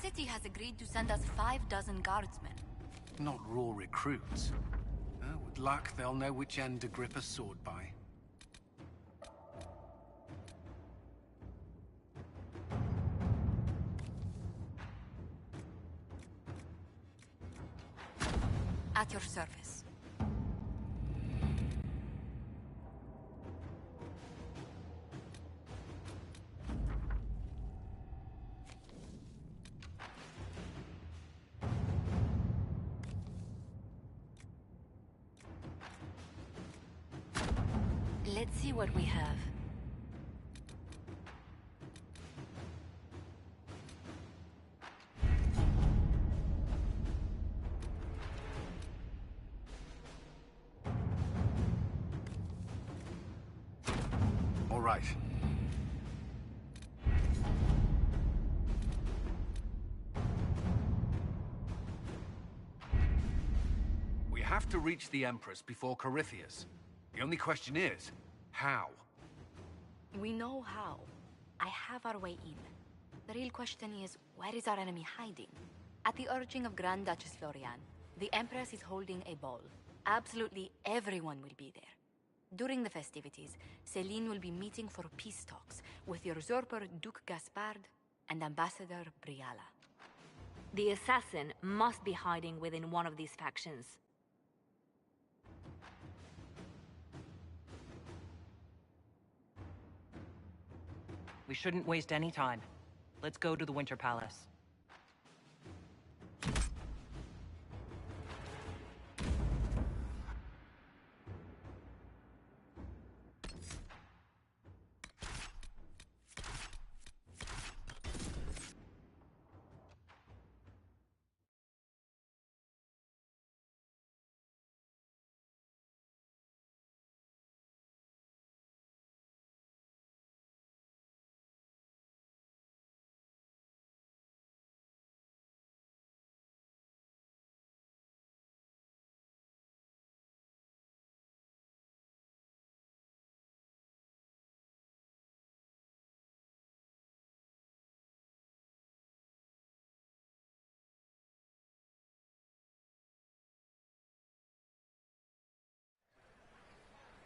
city has agreed to send us 5 dozen guardsmen. Not raw recruits. With luck, they'll know which end to grip a sword by. At your service. Let's see what we have. All right. We have to reach the Empress before Corypheus. The only question is, how? We know how. I have our way in. The real question is, where is our enemy hiding? At the urging of Grand Duchess Florian, the Empress is holding a ball. Absolutely everyone will be there. During the festivities, Céline will be meeting for peace talks with the usurper Duke Gaspard and Ambassador Briala. The assassin must be hiding within one of these factions. We shouldn't waste any time. Let's go to the Winter Palace.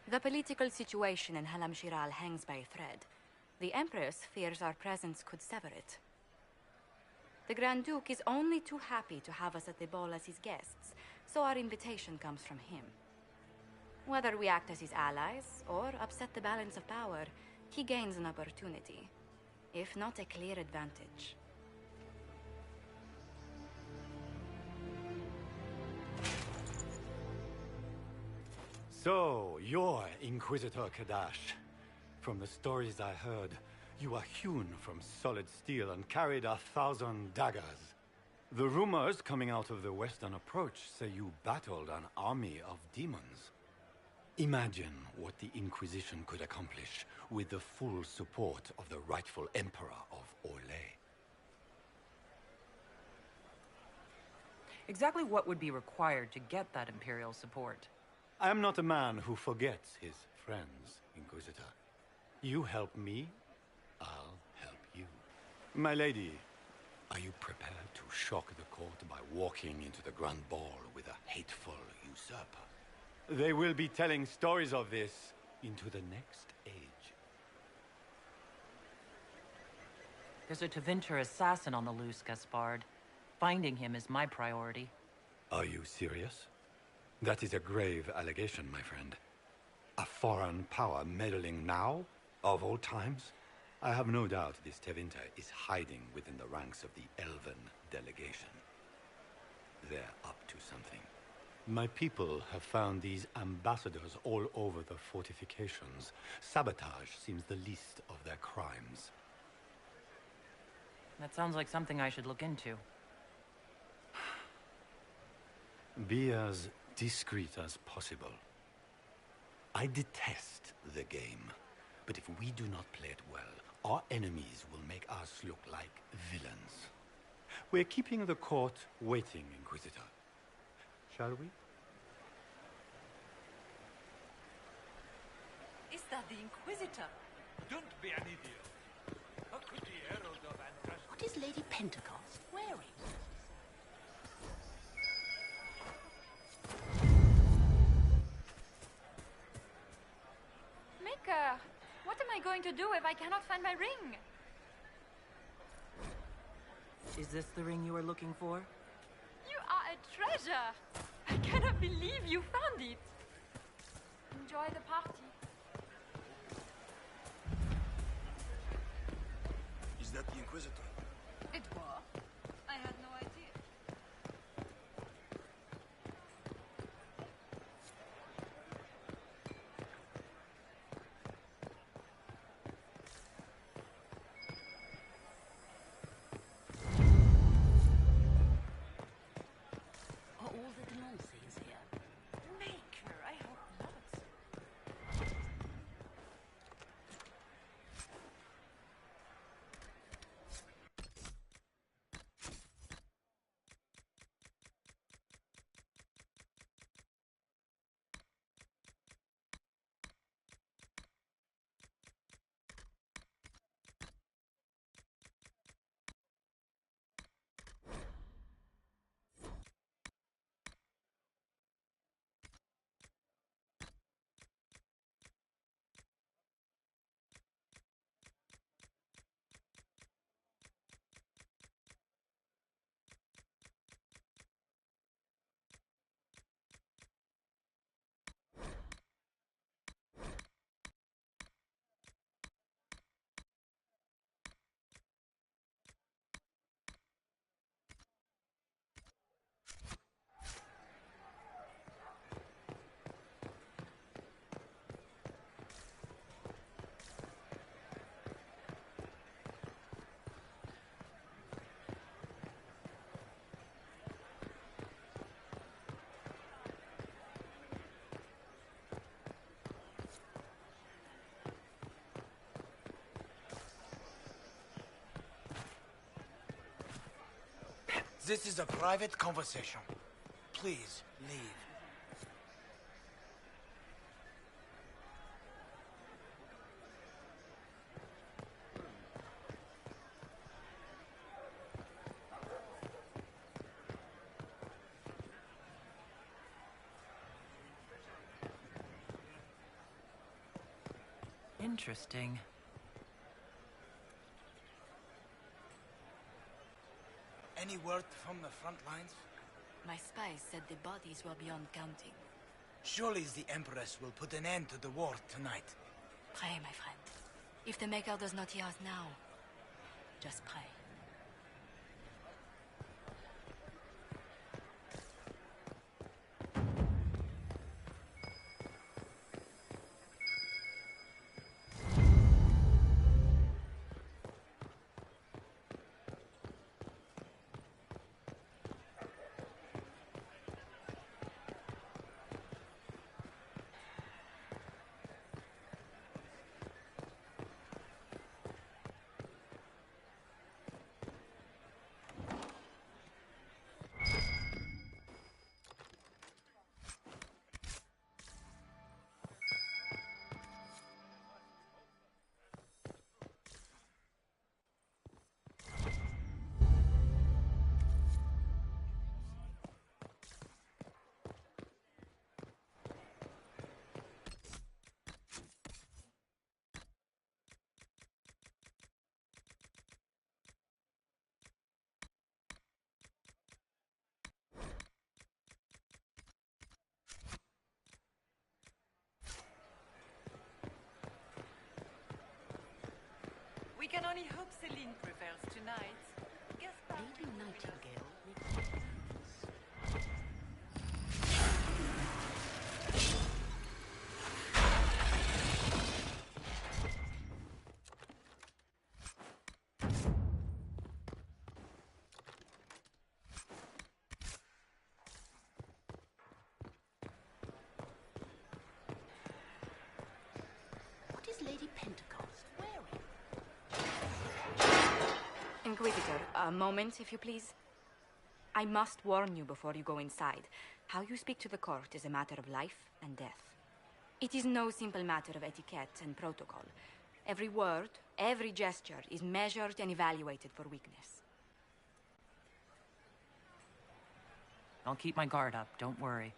The political situation in Halam Shiral hangs by a thread. The Empress fears our presence could sever it. The Grand Duke is only too happy to have us at the ball as his guests, so our invitation comes from him. Whether we act as his allies or upset the balance of power, he gains an opportunity, if not a clear advantage. So, you're Inquisitor Kadash. From the stories I heard, you are hewn from solid steel and carried 1,000 daggers. The rumors coming out of the western approach say you battled an army of demons. Imagine what the Inquisition could accomplish with the full support of the rightful Emperor of Orlais. Exactly what would be required to get that Imperial support? I am not a man who forgets his friends, Inquisitor. You help me, I'll help you. My lady, are you prepared to shock the court by walking into the Grand Ball with a hateful usurper? They will be telling stories of this into the next age. There's a Tevinter assassin on the loose, Gaspard. Finding him is my priority. Are you serious? That is a grave allegation, my friend. A foreign power meddling now, of all times? I have no doubt this Tevinter is hiding within the ranks of the Elven delegation. They're up to something. My people have found these ambassadors all over the fortifications. Sabotage seems the least of their crimes. That sounds like something I should look into. Be as discreet as possible. I detest the game, but if we do not play it well, our enemies will make us look like villains. We're keeping the court waiting, Inquisitor. Shall we? Is that the Inquisitor? Don't be an idiot. How could the Herald of Andraste... What is Lady Pentecost wearing? Maker, what am I going to do if I cannot find my ring? Is this the ring you were looking for? You are a treasure! I cannot believe you found it! Enjoy the party. Is that the Inquisitor? It was? I had no idea. Are all the Delancey's here? Maker, I hope not. This is a private conversation. Please, leave. Interesting. Any word from the front lines? My spies said the bodies were beyond counting. Surely the Empress will put an end to the war tonight. Pray, my friend. If the Maker does not hear us now, just pray. We can only hope Celine prevails tonight. Lady Nightingale. What is Lady Pentecost wearing? Inquisitor, a moment, if you please. I must warn you before you go inside. How you speak to the court is a matter of life and death. It is no simple matter of etiquette and protocol. Every word, every gesture is measured and evaluated for weakness. I'll keep my guard up, don't worry.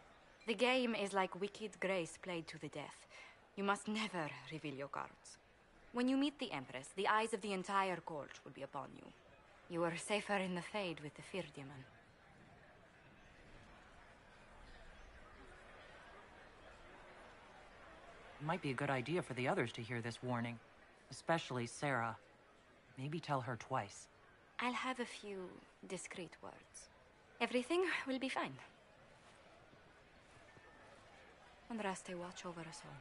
The game is like Wicked Grace played to the death. You must never reveal your cards. When you meet the Empress, the eyes of the entire court will be upon you. You are safer in the Fade with the Fear Demon. It might be a good idea for the others to hear this warning. Especially Sarah. Maybe tell her twice. I'll have a few discreet words. Everything will be fine. Andraste, watch over us all.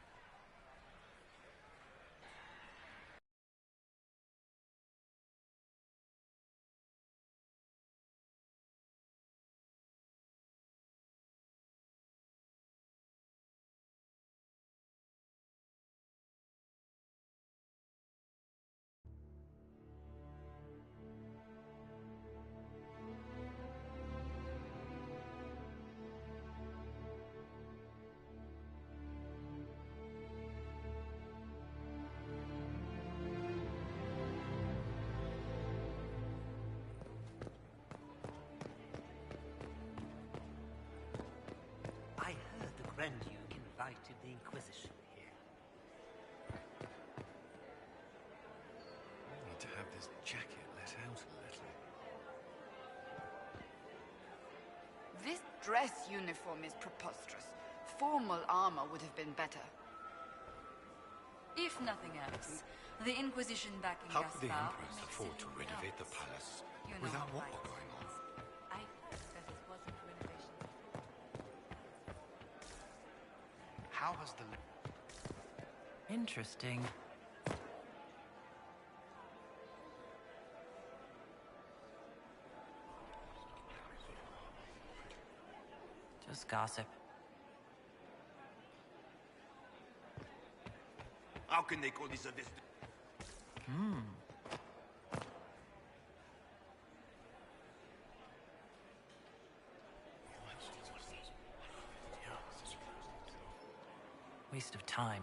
I heard the Grand Duke invited the Inquisition here. I need to have this jacket let out a little. This dress uniform is preposterous. Formal armor would have been better. If nothing else, the Inquisition backing How could the Gaspar Empress makes afford it to look renovate the nice. palace You know without how war right going on? I heard that it wasn't renovation. How has the... Interesting. Just gossip. How can they call this a visit? Waste of time.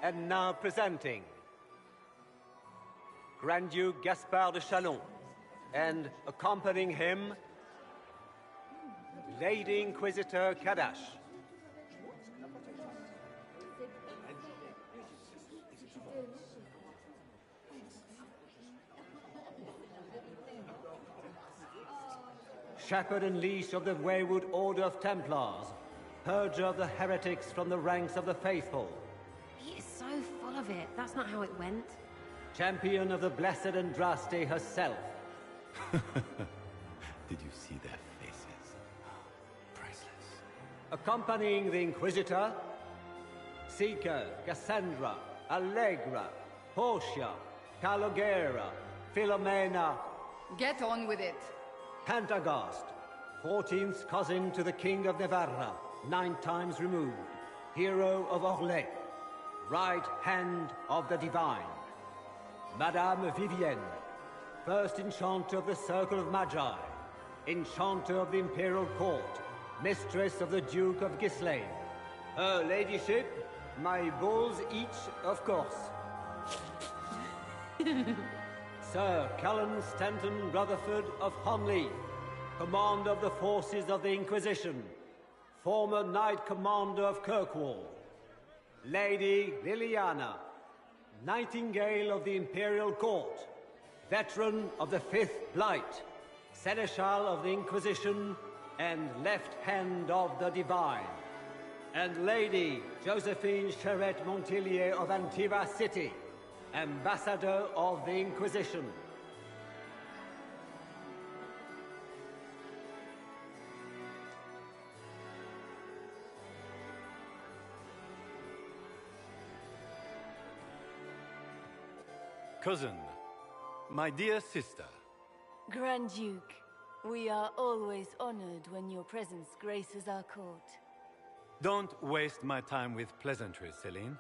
And now presenting Grand Duke Gaspard de Chalon, and accompanying him, Lady Inquisitor Kadash. Shepherd and leash of the wayward Order of Templars, purger of the heretics from the ranks of the faithful. He is so full of it. That's not how it went. Champion of the Blessed Andraste herself. Did you see their faces? Priceless. Accompanying the Inquisitor, Seeker, Cassandra, Allegra, Portia, Calogera, Philomena, Get on with it. Pantagast, 14th cousin to the King of Navarra, 9 times removed, hero of Orlais, right hand of the Divine. Madame Vivienne, first enchanter of the Circle of Magi, enchanter of the Imperial Court, mistress of the Duke of Ghislaine. Her ladyship, my bulls each, of course. Sir Callan Stanton Rutherford of Honley, commander of the forces of the Inquisition, former Knight Commander of Kirkwall. Lady Liliana, Nightingale of the Imperial Court, veteran of the Fifth Blight, Seneschal of the Inquisition, and left hand of the Divine. And Lady Josephine Charette Montilier of Antiva City, Ambassador of the Inquisition. cousin, my dear sister. Grand Duke, we are always honored when your presence graces our court. Don't waste my time with pleasantries, Celine.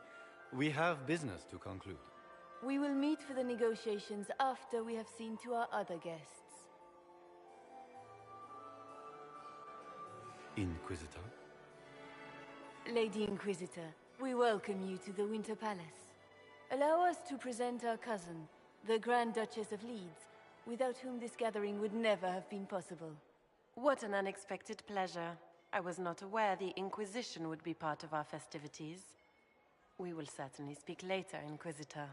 We have business to conclude. We will meet for the negotiations after we have seen to our other guests. Inquisitor? Lady Inquisitor, we welcome you to the Winter Palace. Allow us to present our cousin, the Grand Duchess of Leeds, without whom this gathering would never have been possible. What an unexpected pleasure. I was not aware the Inquisition would be part of our festivities. We will certainly speak later, Inquisitor.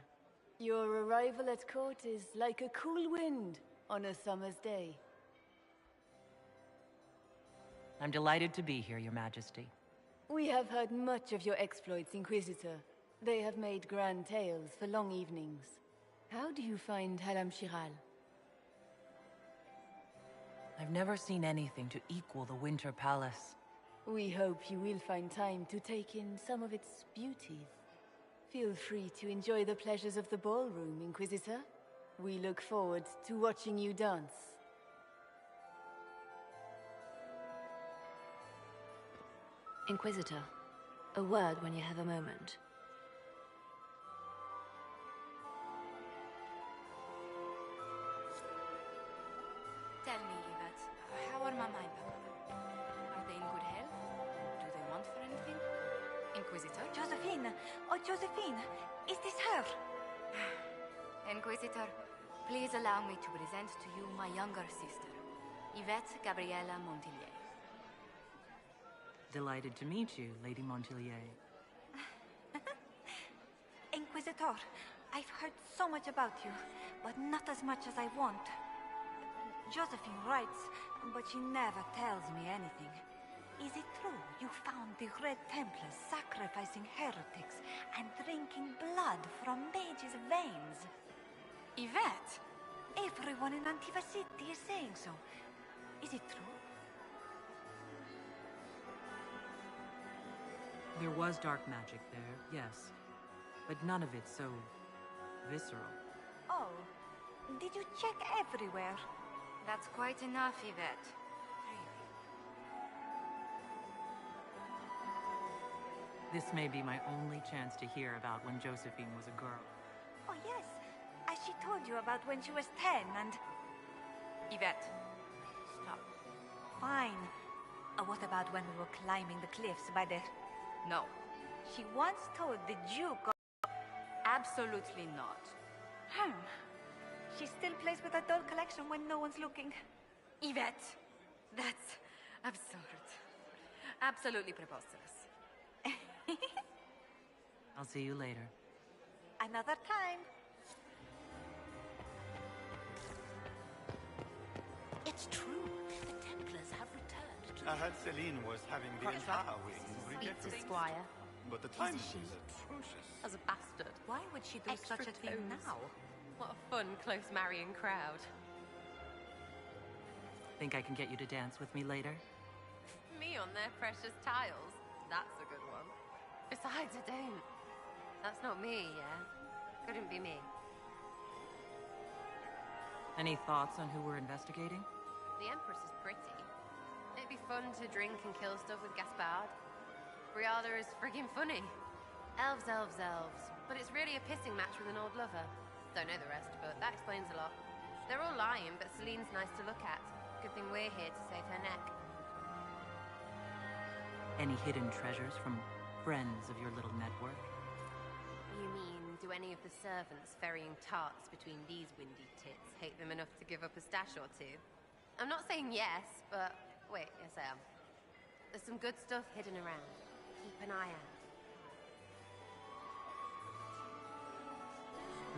Your arrival at court is like a cool wind on a summer's day. I'm delighted to be here, Your Majesty. We have heard much of your exploits, Inquisitor. They have made grand tales for long evenings. How do you find Halam-Shiral? I've never seen anything to equal the Winter Palace. We hope you will find time to take in some of its beauties. Feel free to enjoy the pleasures of the ballroom, Inquisitor. We look forward to watching you dance. Inquisitor, a word when you have a moment. Tell me, Yvette, how are Mama and Papa? Are they in good health? Do they want for anything? Inquisitor? Josephine! Oh, Josephine! Is this her? Inquisitor, please allow me to present to you my younger sister, Yvette Gabriella Montillier. Delighted to meet you, Lady Montillier. Inquisitor, I've heard so much about you, but not as much as I want. Josephine writes, but she never tells me anything. Is it true you found the Red Templars sacrificing heretics and drinking blood from mages' veins? Yvette! Everyone in Antiva City is saying so. Is it true? There was dark magic there, yes. But none of it so visceral. Oh, did you check everywhere? That's quite enough, Yvette. This may be my only chance to hear about when Josephine was a girl. Oh, yes. As she told you about when she was 10 and... Yvette, stop. Fine. What about when we were climbing the cliffs by the... No. She once told the Duke of... Absolutely not. She still plays with a doll collection when no one's looking. Yvette, that's absurd. Absolutely preposterous. I'll see you later. Another time. It's true. The Templars have returned to... I heard Celine was having the entire wing rejected. Squire. But the timing is atrocious. As a bastard. Why would she do Extra such a thing toes. now? What a fun, close marrying crowd. Think I can get you to dance with me later? Me on their precious tiles. That's a good one. Besides, I don't. That's not me, yeah? Couldn't be me. Any thoughts on who we're investigating? The Empress is pretty. It'd be fun to drink and kill stuff with Gaspard. Briada is friggin' funny. Elves, elves, elves. But it's really a pissing match with an old lover. Don't know the rest, but that explains a lot. They're all lying, but Celine's nice to look at. Good thing we're here to save her neck. Any hidden treasures from friends of your little network? You mean, do any of the servants ferrying tarts between these windy tits hate them enough to give up a stash or two? I'm not saying yes, but... Wait, yes I am. There's some good stuff hidden around. Keep an eye out.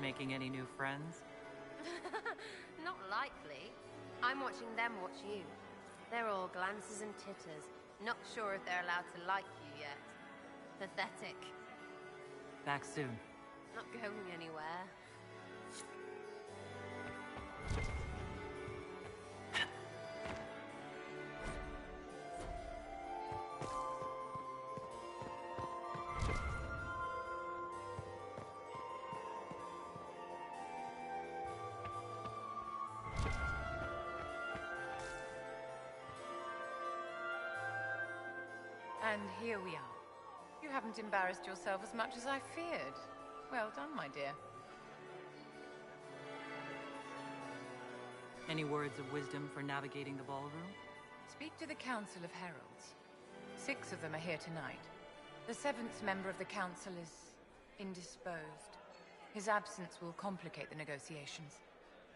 Making any new friends? Not likely. I'm watching them watch you. They're all glances and titters. Not sure if they're allowed to like you yet. Pathetic. Back soon. Not going anywhere. And here we are. You haven't embarrassed yourself as much as I feared. Well done, my dear. Any words of wisdom for navigating the ballroom? Speak to the Council of Heralds. 6 of them are here tonight. The 7th member of the Council is indisposed. His absence will complicate the negotiations.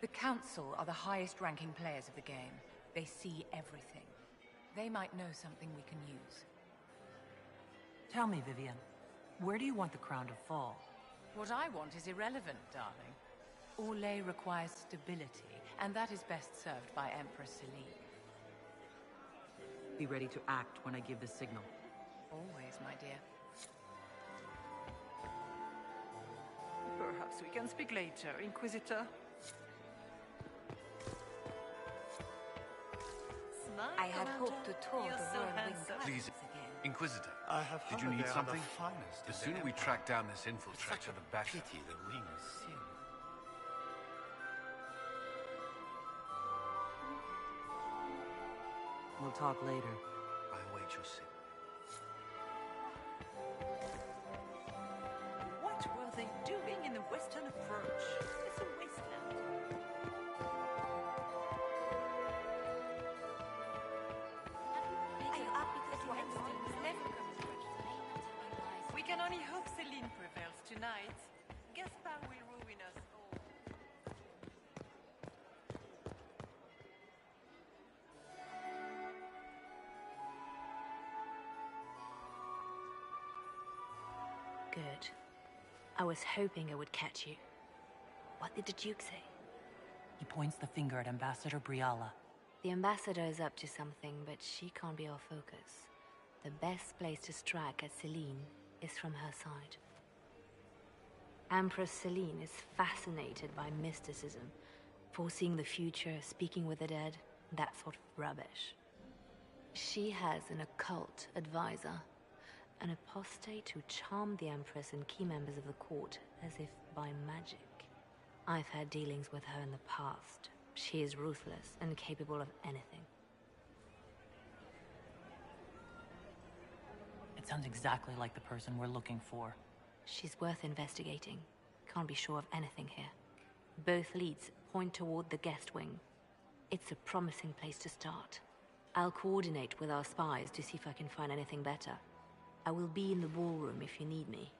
The Council are the highest-ranking players of the game. They see everything. They might know something we can use. Tell me, Vivian, where do you want the crown to fall? What I want is irrelevant, darling. Orlais requires stability, and that is best served by Empress Celine. Be ready to act when I give the signal. Always, my dear. Perhaps we can speak later, Inquisitor. I had hoped to tour the whirlwind Please, Inquisitor. I have Did you heard need they are something? the finest The in sooner we Empire. track down this infiltrator, the better. Pity the wings seem. We'll talk later. I await your signal. What were they doing in the western approach? It's a wasteland. Are you up because you had We can only hope Celine prevails tonight. Gaspard will ruin us all. Good. I was hoping I would catch you. What did the Duke say? He points the finger at Ambassador Briala. The ambassador is up to something, but she can't be our focus. The best place to strike at Celine is from her side. Empress Celine is fascinated by mysticism, foreseeing the future, speaking with the dead, that sort of rubbish. She has an occult advisor, an apostate who charmed the Empress and key members of the court as if by magic. I've had dealings with her in the past. She is ruthless and capable of anything. It sounds exactly like the person we're looking for. She's worth investigating. Can't be sure of anything here. Both leads point toward the guest wing. It's a promising place to start. I'll coordinate with our spies to see if I can find anything better. I will be in the ballroom if you need me.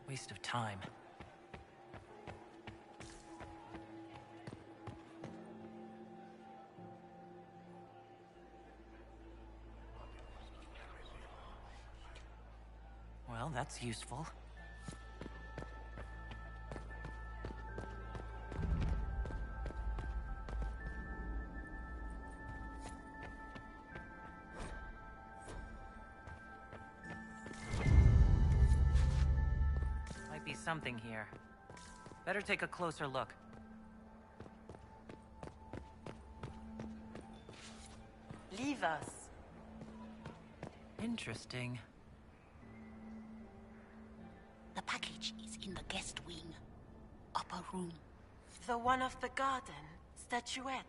Waste of time. Well, that's useful. Might be something here. Better take a closer look. Leave us. Interesting. The package is in the guest wing. Upper room. The one of the garden. Statuette.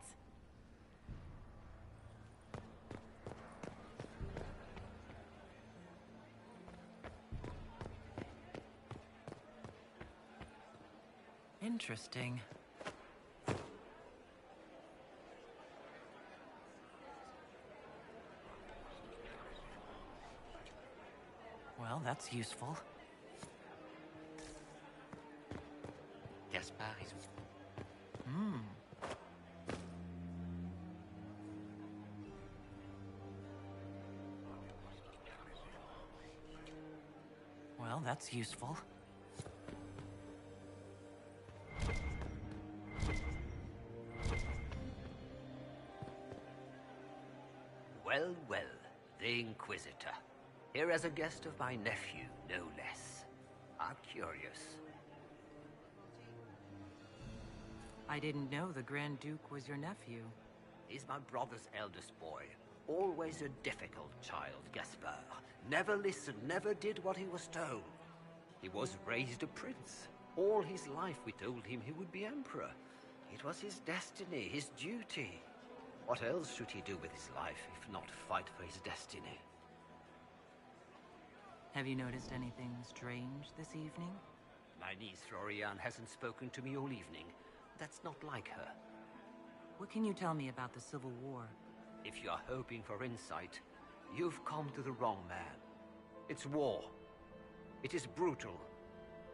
Interesting. Well, that's useful. Gaspard is... Well, Well, that's useful. Well, well, the Inquisitor. Here as a guest of my nephew, no less. How curious. I didn't know the Grand Duke was your nephew. He's my brother's eldest boy. Always a difficult child, Gaspard. Never listened, never did what he was told. He was raised a prince. All his life we told him he would be emperor. It was his destiny, his duty. What else should he do with his life, if not fight for his destiny? Have you noticed anything strange this evening? My niece Florian hasn't spoken to me all evening. That's not like her. What can you tell me about the Civil War? If you are hoping for insight, you've come to the wrong man. It's war. It is brutal,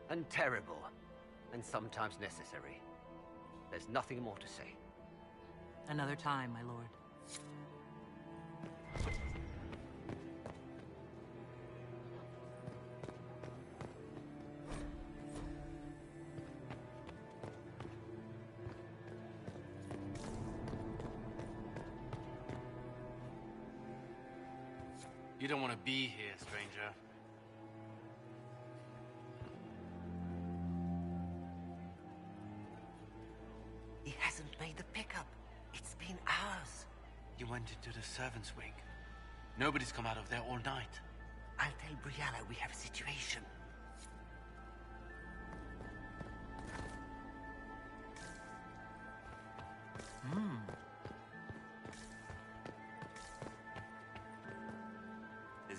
and terrible, and sometimes necessary. There's nothing more to say. Another time, my lord. You don't want to be here, stranger. He hasn't made the pickup. It's been hours. He went into the servants' wing. Nobody's come out of there all night. I'll tell Brianna we have a situation.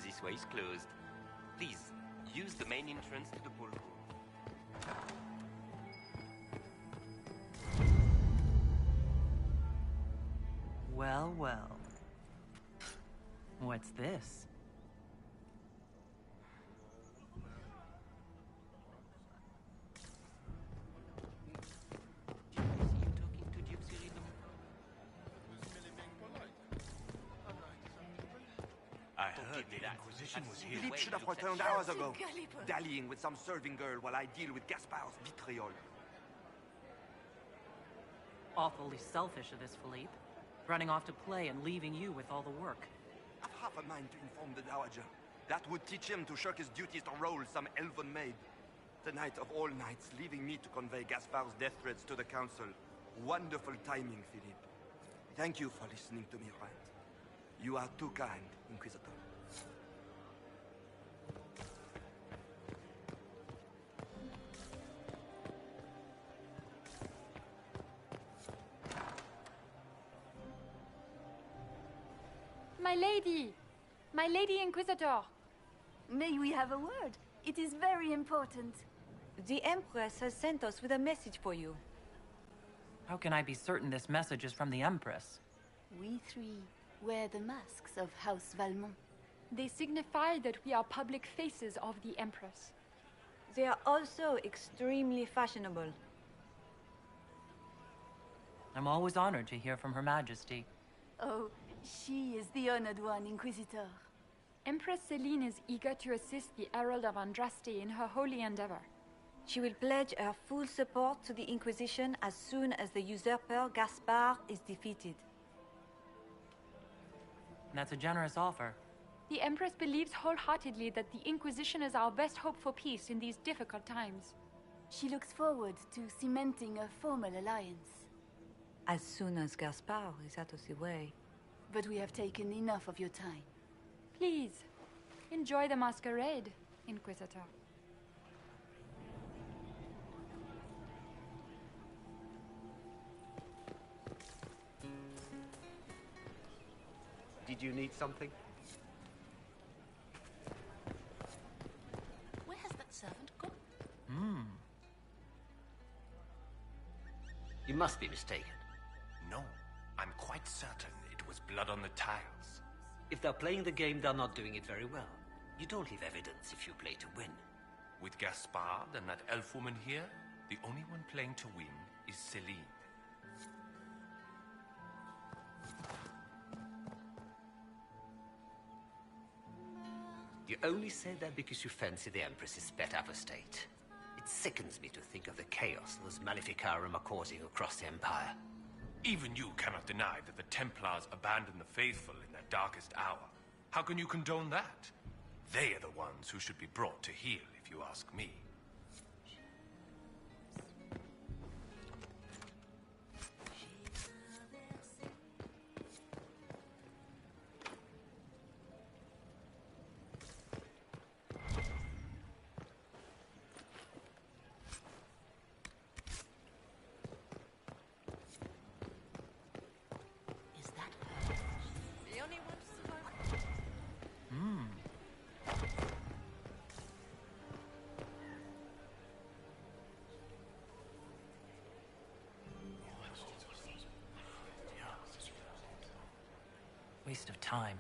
This way is closed. Please, use the main entrance to the ballroom. Well, well. What's this? I heard the Inquisition was here. Philippe should have returned hours ago, dallying with some serving girl while I deal with Gaspard's vitriol. Awfully selfish of this, Philippe. Running off to play and leaving you with all the work. I've half a mind to inform the Dowager. That would teach him to shirk his duties to roll some elven maid. Tonight of all nights, leaving me to convey Gaspard's death threats to the Council. Wonderful timing, Philippe. Thank you for listening to me rant. You are too kind, Inquisitor. My Lady Inquisitor! May we have a word? It is very important. The Empress has sent us with a message for you. How can I be certain this message is from the Empress? We three wear the masks of House Valmont. They signify that we are public faces of the Empress. They are also extremely fashionable. I'm always honored to hear from Her Majesty. Oh, she is the honored one, Inquisitor. Empress Celine is eager to assist the Herald of Andraste in her holy endeavor. She will pledge her full support to the Inquisition as soon as the usurper Gaspard is defeated. That's a generous offer. The Empress believes wholeheartedly that the Inquisition is our best hope for peace in these difficult times. She looks forward to cementing a formal alliance. As soon as Gaspard is out of the way. But we have taken enough of your time. Please, enjoy the masquerade, Inquisitor. Did you need something? Where has that servant gone? You must be mistaken. No, I'm quite certain it was blood on the tiles. If they're playing the game, they're not doing it very well. You don't leave evidence if you play to win. With Gaspard and that elf woman here, the only one playing to win is Celine. You only say that because you fancy the Empress's pet apostate. It sickens me to think of the chaos those Maleficarum are causing across the Empire. Even you cannot deny that the Templars abandoned the faithful in their darkest hour. How can you condone that? They are the ones who should be brought to heel, if you ask me. Waste of time.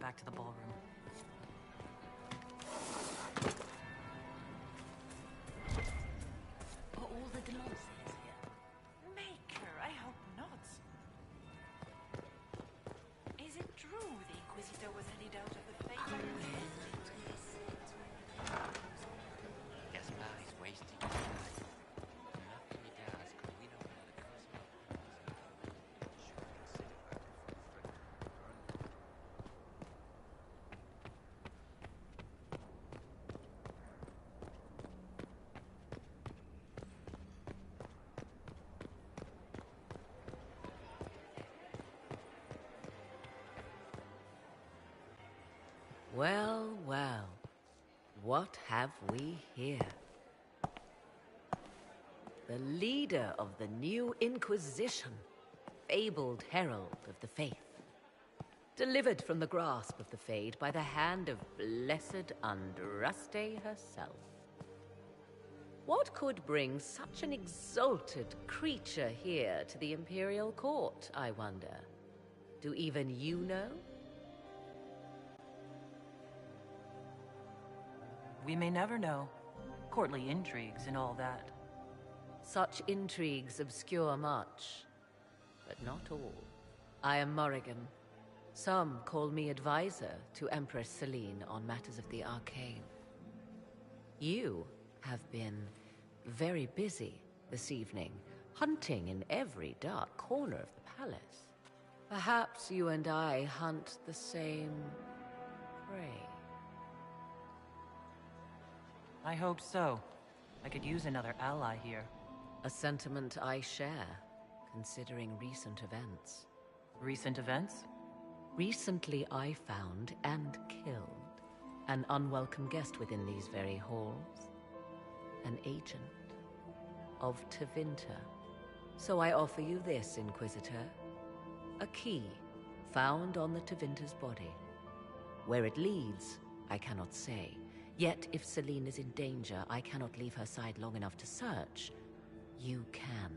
Back to the ballroom. Are all the Demonces here? Maker, I hope not. Is it true the Inquisitor was headed out of the faith? Gaspar is wasting his time. Nothing he does could win over the cosmic. Well, well. What have we here? The leader of the new Inquisition, fabled herald of the faith. Delivered from the grasp of the Fade by the hand of blessed Andraste herself. What could bring such an exalted creature here to the Imperial Court, I wonder? Do even you know? We may never know. Courtly intrigues and all that. Such intrigues obscure much, but not all. I am Morrigan. Some call me advisor to Empress Celine on matters of the arcane. You have been very busy this evening, hunting in every dark corner of the palace. Perhaps you and I hunt the same prey. I hope so. I could use another ally here. A sentiment I share, considering recent events. Recent events? Recently I found and killed an unwelcome guest within these very halls. An agent of Tevinter. So I offer you this, Inquisitor. A key found on the Tevinter's body. Where it leads, I cannot say. Yet if Celine is in danger, I cannot leave her side long enough to search. You can.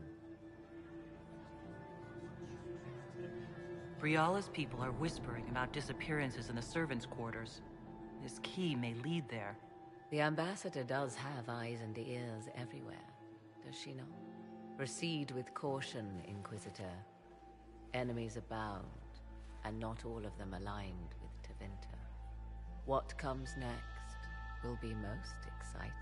Briala's people are whispering about disappearances in the servants' quarters. This key may lead there. The ambassador does have eyes and ears everywhere, does she not? Proceed with caution, Inquisitor. Enemies abound, and not all of them aligned with Tevinter. What comes next will be most exciting.